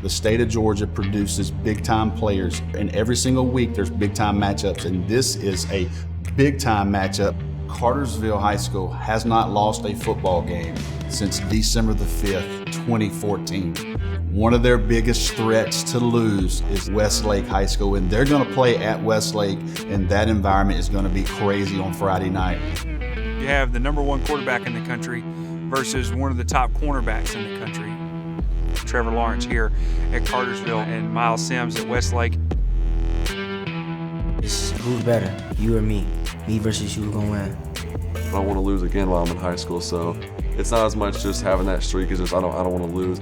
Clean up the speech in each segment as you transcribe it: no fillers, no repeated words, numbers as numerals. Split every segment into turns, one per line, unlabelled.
The state of Georgia produces big-time players, and every single week there's big-time matchups, and this is a big-time matchup. Cartersville High School has not lost a football game since December the 5th, 2014. One of their biggest threats to lose is Westlake High School, and they're going to play at Westlake, and that environment is going to be crazy on Friday night.
You have the #1 quarterback in the country versus one of the top cornerbacks in the country. Trevor Lawrence here at Cartersville and Myles Sims at Westlake.
It's who's better, you or me? Me versus you, who's gonna win?
I don't want to lose again while I'm in high school, so it's not as much just having that streak, it's just I don't want to lose.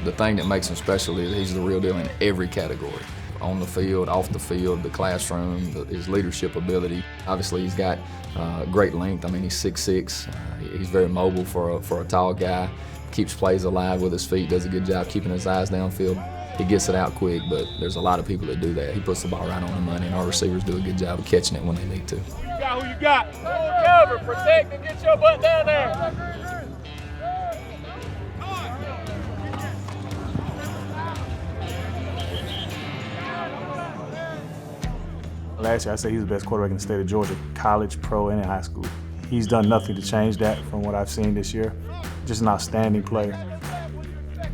The thing that makes him special is he's the real deal in every category. On the field, off the field, the classroom, his leadership ability. Obviously, he's got great length. I mean, he's 6'6". He's very mobile for a tall guy. Keeps plays alive with his feet, does a good job keeping his eyes downfield. He gets it out quick, but there's a lot of people that do that. He puts the ball right on the money, and our receivers do a good job of catching it when they need to.
You got who you got. Cover, protect, and get your butt down there.
Last year, I say he's the best quarterback in the state of Georgia, college, pro, and in high school. He's done nothing to change that from what I've seen this year. Just an outstanding player.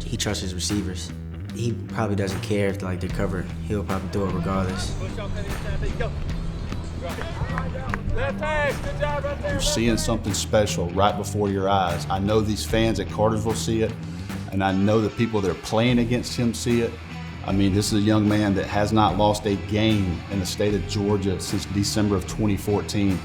He trusts his receivers. He probably doesn't care if they're covered. He'll probably do it regardless.
You're seeing something special right before your eyes. I know these fans at Cartersville see it, and I know the people that are playing against him see it. I mean, this is a young man that has not lost a game in the state of Georgia since December of 2014.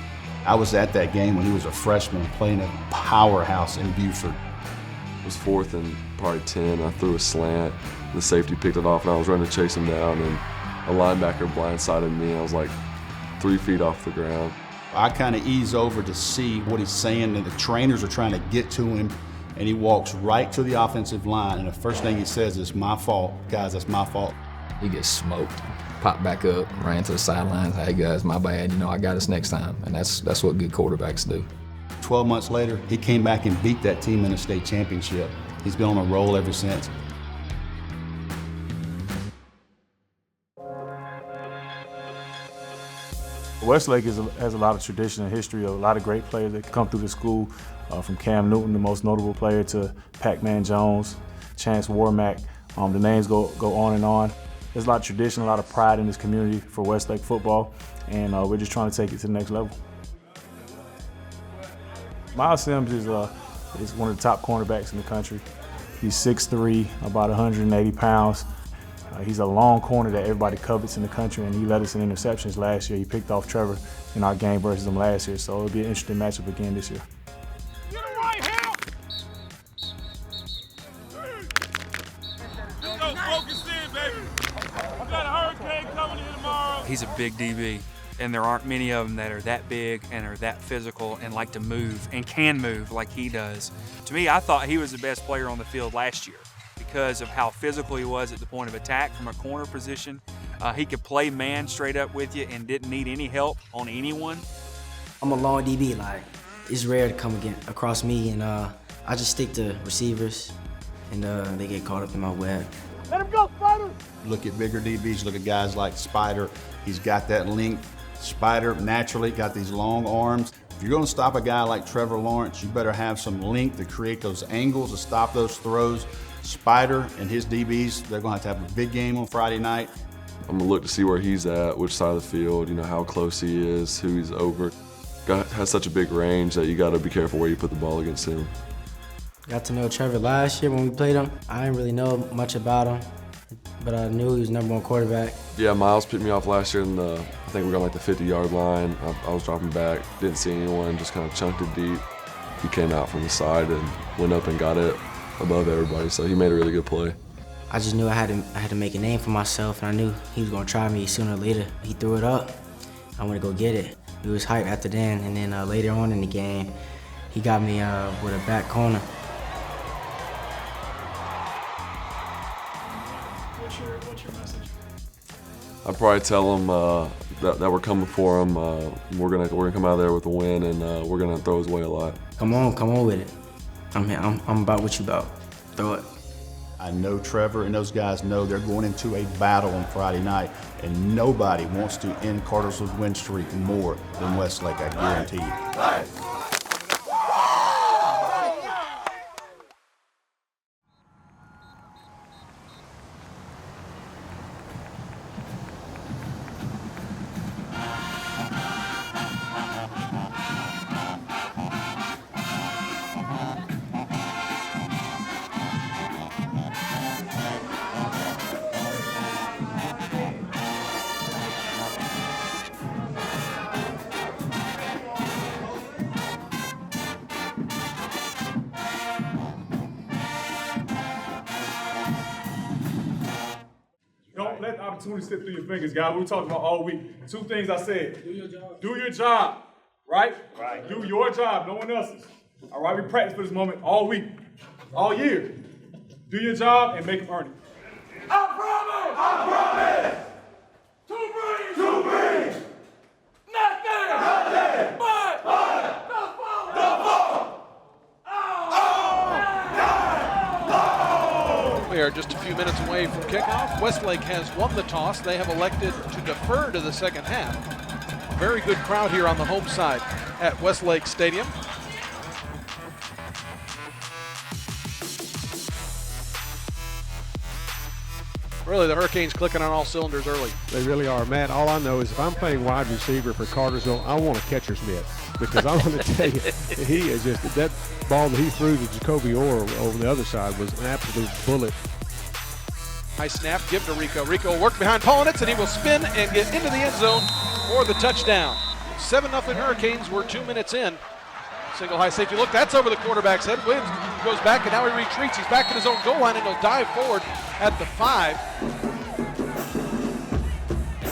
I was at that game when he was a freshman playing a powerhouse in Buford.
It was 4th and probably 10. I threw a slant. The safety picked it off, and I was running to chase him down, and a linebacker blindsided me. I was like 3 feet off the ground.
I kind of ease over to see what he's saying, and the trainers are trying to get to him, and he walks right to the offensive line, and the first thing he says is, "My fault, guys, that's my fault."
He gets smoked, popped back up, ran to the sidelines. "Hey guys, my bad. I got us next time." And that's what good quarterbacks do.
12 months later, he came back and beat that team in the state championship. He's been on a roll ever since.
Westlake has a lot of tradition and history of a lot of great players that come through the school, from Cam Newton, the most notable player, to Pac-Man Jones, Chance Warmack. The names go on and on. There's a lot of tradition, a lot of pride in this community for Westlake football, and we're just trying to take it to the next level. Myles Sims is one of the top cornerbacks in the country. He's 6'3", about 180 pounds. He's a long corner that everybody covets in the country, and he led us in interceptions last year. He picked off Trevor in our game versus him last year, so it'll be an interesting matchup again this year.
Get him right, help! Let's go, focus in, baby. We got a hurricane coming in tomorrow.
He's a big DB, and there aren't many of them that are that big and are that physical and like to move and can move like he does. To me, I thought he was the best player on the field last year because of how physical he was at the point of attack from a corner position. He could play man straight up with you and didn't need any help on anyone.
I'm a long DB, it's rare to come across me, and I just stick to receivers, and they get caught up in my web.
Let him go, Spider!
Look at bigger DBs, look at guys like Spider. He's got that length. Spider naturally got these long arms. If you're gonna stop a guy like Trevor Lawrence, you better have some length to create those angles, to stop those throws. Spider and his DBs, they're gonna have a big game on Friday night.
I'm gonna look to see where he's at, which side of the field, how close he is, who he's over. Has such a big range that you gotta be careful where you put the ball against him.
Got to know Trevor last year when we played him. I didn't really know much about him, but I knew he was #1 quarterback.
Yeah, Myles picked me off last year, and I think we got like the 50-yard line. I was dropping back, didn't see anyone, just kind of chunked it deep. He came out from the side and went up and got it above everybody, so he made a really good play.
I just knew I had to make a name for myself, and I knew he was gonna try me sooner or later. He threw it up. I went to go get it. We was hyped after then, and then later on in the game, he got me with a back corner.
What's your message?
I'd probably tell them that we're coming for them. We're gonna come out of there with a win, and we're gonna throw his way a lot.
Come on with it. I'm about what you about. Throw it.
I know Trevor and those guys know they're going into a battle on Friday night, and nobody wants to end Cartersville's win streak more than Westlake, I guarantee you.
Don't let the opportunity slip through your fingers, guys. We were talking about all week. 2 things I said. Do your job. Do your job, right? Right. Do your job, no one else's. All right, we practice for this moment all week, all year. Do your job and make them earn it.
I promise! To bring nothing but the fall.
We are just a few minutes away from kickoff. Westlake has won the toss. They have elected to defer to the second half. A very good crowd here on the home side at Westlake Stadium. Really, the Hurricanes clicking on all cylinders early.
They really are, Matt. All I know is if I'm playing wide receiver for Cartersville, I want a catcher's mitt, because I'm going to tell you, he is just, that ball that he threw to Jacoby Orr over the other side was an absolute bullet.
High snap, give to Rico. Rico will work behind Polonitz, and he will spin and get into the end zone for the touchdown. 7-0 Hurricanes. We're 2 minutes in. Single high safety look. That's over the quarterback's head. Williams goes back, and now he retreats. He's back in his own goal line, and he'll dive forward at the 5.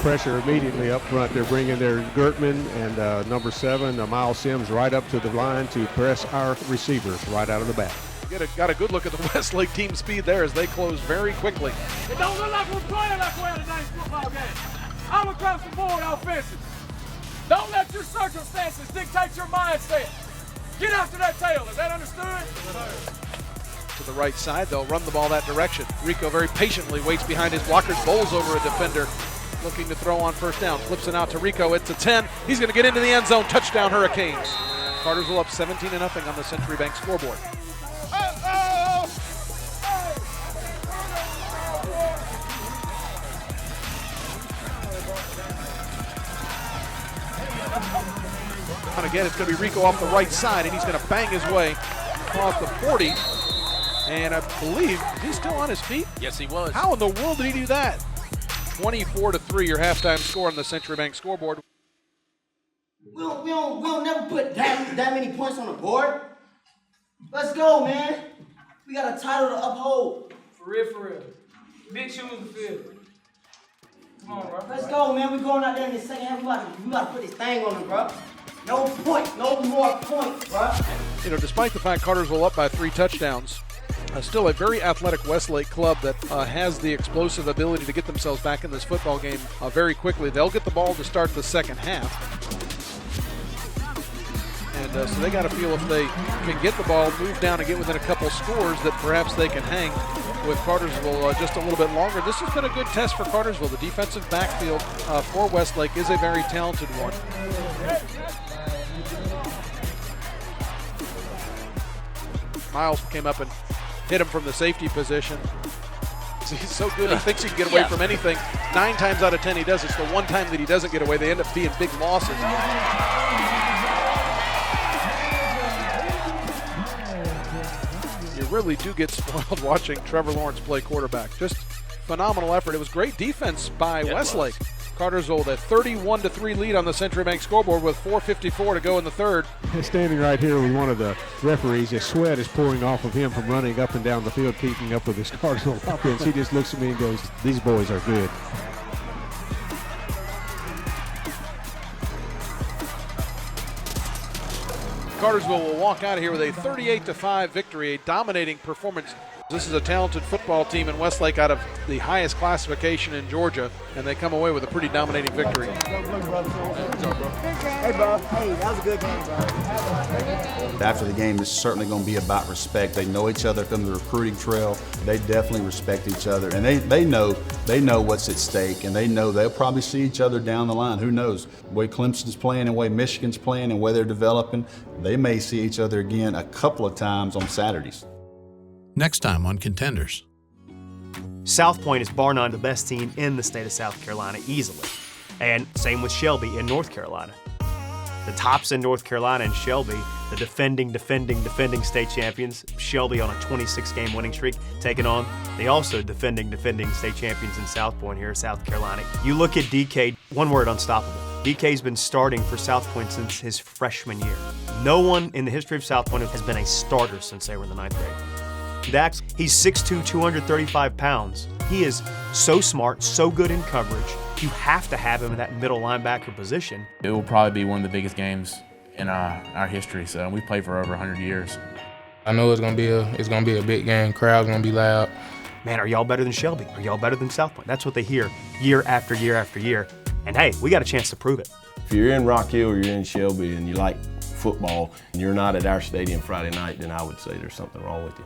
Pressure immediately up front. They're bringing their Gertman and number 7, Myles Sims, right up to the line to press our receivers right out of the back.
Got a good look at the Westlake team speed there as they close very quickly.
It don't look like we're playing like we're in a nice football game. I'm across the board offensive. Don't let your circumstances dictate your mindset. Get after that tail. Is that understood?
To the right side, they'll run the ball that direction. Rico very patiently waits behind his blockers, bowls over a defender, looking to throw on first down. Flips it out to Rico. It's a 10. He's going to get into the end zone. Touchdown, Hurricanes. Cartersville up 17-0 on the Century Bank scoreboard. And again, it's going to be Rico off the right side, and he's going to bang his way across the 40. And I believe he's still on his feet.
Yes, he was.
How in the world did he do that? 24-3, your halftime score on the Century Bank scoreboard.
We don't never put that many points on the board. Let's go, man. We got a title to uphold.
For real. Big shoes to fill. Come on, bro.
Let's go, man. We going out there in the second half. We got to put this thing on them, bro. No more points, bro.
You know, despite the fact Cartersville up by 3 touchdowns, still a very athletic Westlake club that has the explosive ability to get themselves back in this football game very quickly. They'll get the ball to start the second half. And so they got to feel if they can get the ball, move down and get within a couple scores, that perhaps they can hang with Cartersville just a little bit longer. This has been a good test for Cartersville. The defensive backfield for Westlake is a very talented one. Myles came up and hit him from the safety position. He's so good, he thinks he can get away from anything. 9 times out of 10 he does. It's the one time that he doesn't get away. They end up being big losses. You really do get spoiled watching Trevor Lawrence play quarterback. Just phenomenal effort. It was great defense by Westlake. Cartersville with a 31-3 lead on the Century Bank scoreboard with 4:54 to go in the third.
Standing right here with one of the referees, his sweat is pouring off of him from running up and down the field, keeping up with his Cartersville offense. He just looks at me and goes, these boys are good.
Cartersville will walk out of here with a 38-5 victory, a dominating performance This is a talented football team in Westlake out of the highest classification in Georgia, and they come away with a pretty dominating victory.
Hey, bro. Hey, that was a good game, bro.
After the game, it's certainly going to be about respect. They know each other from the recruiting trail. They definitely respect each other, and they know what's at stake, and they know they'll probably see each other down the line. Who knows? The way Clemson's playing and the way Michigan's playing and the way they're developing, they may see each other again a couple of times on Saturdays.
Next time on Contenders.
South Point is bar none the best team in the state of South Carolina easily. And same with Shelby in North Carolina. The tops in North Carolina and Shelby, the defending state champions, Shelby on a 26-game winning streak, taking on the also defending state champions in South Point here, South Carolina. You look at DK, one word, unstoppable. DK's been starting for South Point since his freshman year. No one in the history of South Point has been a starter since they were in the 9th grade. Dax, he's 6'2", 235 pounds. He is so smart, so good in coverage. You have to have him in that middle linebacker position.
It will probably be one of the biggest games in our history. So we've played for over 100 years.
I know it's gonna be a big game. Crowd's gonna be loud.
Man, are y'all better than Shelby? Are y'all better than South Point? That's what they hear year after year after year. And hey, we got a chance to prove it.
If you're in Rock Hill or you're in Shelby and you like football and you're not at our stadium Friday night, then I would say there's something wrong with you.